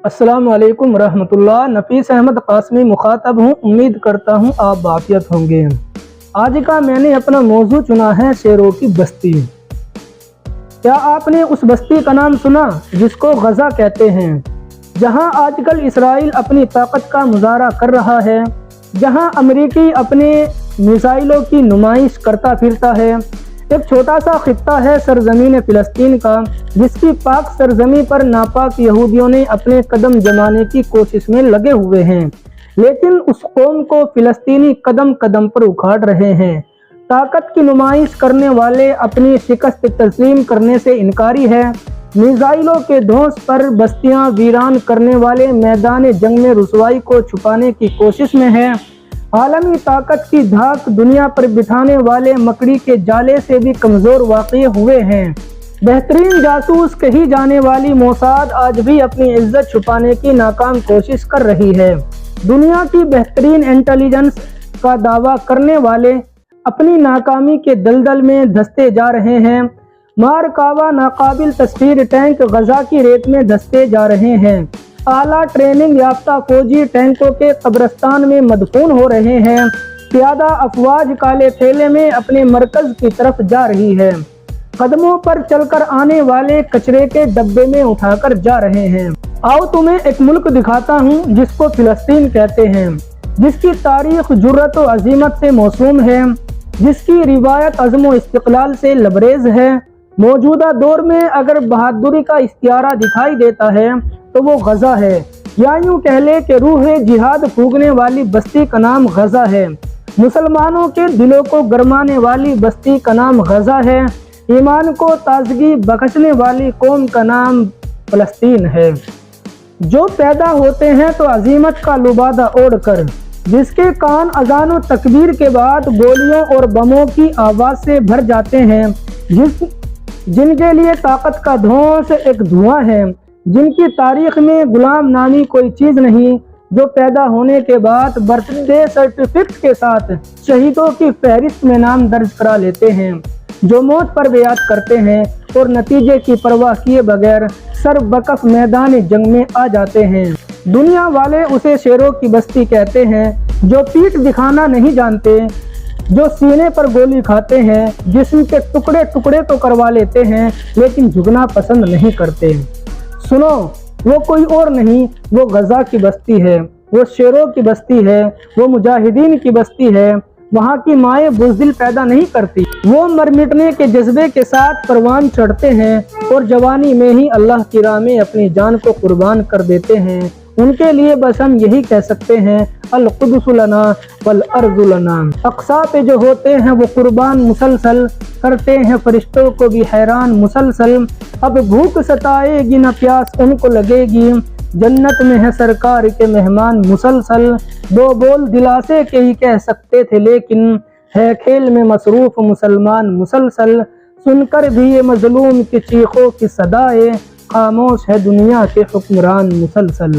अस्सलाम वालेकुम रहमतुल्लाह। नफीस अहमद कासमी मुखातब हूँ। उम्मीद करता हूँ आप बाफियत होंगे। आज का मैंने अपना मौजू चुना है शेरों की बस्ती। क्या आपने उस बस्ती का नाम सुना जिसको गजा कहते हैं, जहाँ आजकल इसराइल अपनी ताकत का मुजाहरा कर रहा है, जहाँ अमेरिकी अपने मिसाइलों की नुमाइश करता फिरता है। एक छोटा सा खित्ता है सरजमीन फ़िलिस्तीन का, जिसकी पाक सरजमी पर नापाक यहूदियों ने अपने कदम जमाने की कोशिश में लगे हुए हैं, लेकिन उस कौम को फ़िलिस्तीनी कदम कदम पर उखाड़ रहे हैं। ताकत की नुमाइश करने वाले अपनी शिकस्त तस्लीम करने से इनकारी है। मिसाइलों के धौंस पर बस्तियां वीरान करने वाले मैदान जंग में रुसवाई को छुपाने की कोशिश में है। आलमी ताकत की धाक दुनिया पर बिठाने वाले मकड़ी के जाले से भी कमज़ोर वाक़ई हुए हैं। बेहतरीन जासूस कही जाने वाली मोसाद आज भी अपनी इज्जत छुपाने की नाकाम कोशिश कर रही है। दुनिया की बेहतरीन इंटेलिजेंस का दावा करने वाले अपनी नाकामी के दलदल में धंसते जा रहे हैं। मारकावा नाकाबिल तस्वीर टैंक गजा की रेत में धंसते जा रहे हैं। आला ट्रेनिंग याफ्ता फौजी टैंकों के कब्रिस्तान में मदफून हो रहे हैं। प्यादा अफवाज काले थैले में अपने मरकज की तरफ जा रही है। कदमों पर चलकर आने वाले कचरे के डब्बे में उठाकर जा रहे हैं। आओ तुम्हें एक मुल्क दिखाता हूँ जिसको फ़िलिस्तीन कहते हैं, जिसकी तारीख जुर्रत व अजीमत से मौसूम है, जिसकी रिवायत अज़्म व इस्तिक़लाल से लबरेज है। मौजूदा दौर में अगर बहादुरी का इस्तियारा दिखाई देता है तो वो गजा है, या यूँ कह ले कि रूह जिहाद फूकने वाली बस्ती का नाम गजा है। मुसलमानों के दिलों को गरमाने वाली बस्ती का नाम गजा है। ईमान को ताजगी बख्शने वाली कौम का नाम फ़लस्तीन है। जो पैदा होते हैं तो अजीमत का लुबादा ओढ़कर, जिसके कान अजान व तकबीर के बाद गोलियों और बमों की आवाज़ से भर जाते हैं, जिनके लिए ताकत का धौंस एक धुआं है, जिनकी तारीख में गुलाम नामी कोई चीज़ नहीं, जो पैदा होने के बाद बर्थडे सर्टिफिकेट के साथ शहीदों की फहरिस्त में नाम दर्ज करा लेते हैं, जो मौत पर बेयात करते हैं और नतीजे की परवाह किए बगैर सर बकफ मैदान जंग में आ जाते हैं। दुनिया वाले उसे शेरों की बस्ती कहते हैं, जो पीठ दिखाना नहीं जानते, जो सीने पर गोली खाते हैं, जिस्म के टुकड़े टुकड़े तो करवा लेते हैं लेकिन झुकना पसंद नहीं करते। सुनो, वो कोई और नहीं, वो गजा की बस्ती है, वो शेरों की बस्ती है, वो मुजाहिदीन की बस्ती है। वहाँ की माएँ बुज़दिल पैदा नहीं करती, वो मर मिटने के जज्बे के साथ परवान चढ़ते हैं और जवानी में ही अल्लाह की राह में अपनी जान को कुर्बान कर देते हैं। उनके लिए बस हम यही कह सकते हैं, अल कुद्स लना वल अर्ज़ु लना। अक्सा पे जो होते हैं वो कुर्बान मुसलसल, करते हैं फरिश्तों को भी हैरान मुसलसल। अब भूख सताएगी न प्यास उनको लगेगी, जन्नत में है सरकार के मेहमान मुसलसल। दो बोल दिलासे के ही कह सकते थे, लेकिन है खेल में मसरूफ़ मुसलमान मुसलसल। सुनकर भी ये मजलूम की चीखों की सदाए, खामोश है दुनिया के हुक्मरान मुसलसल।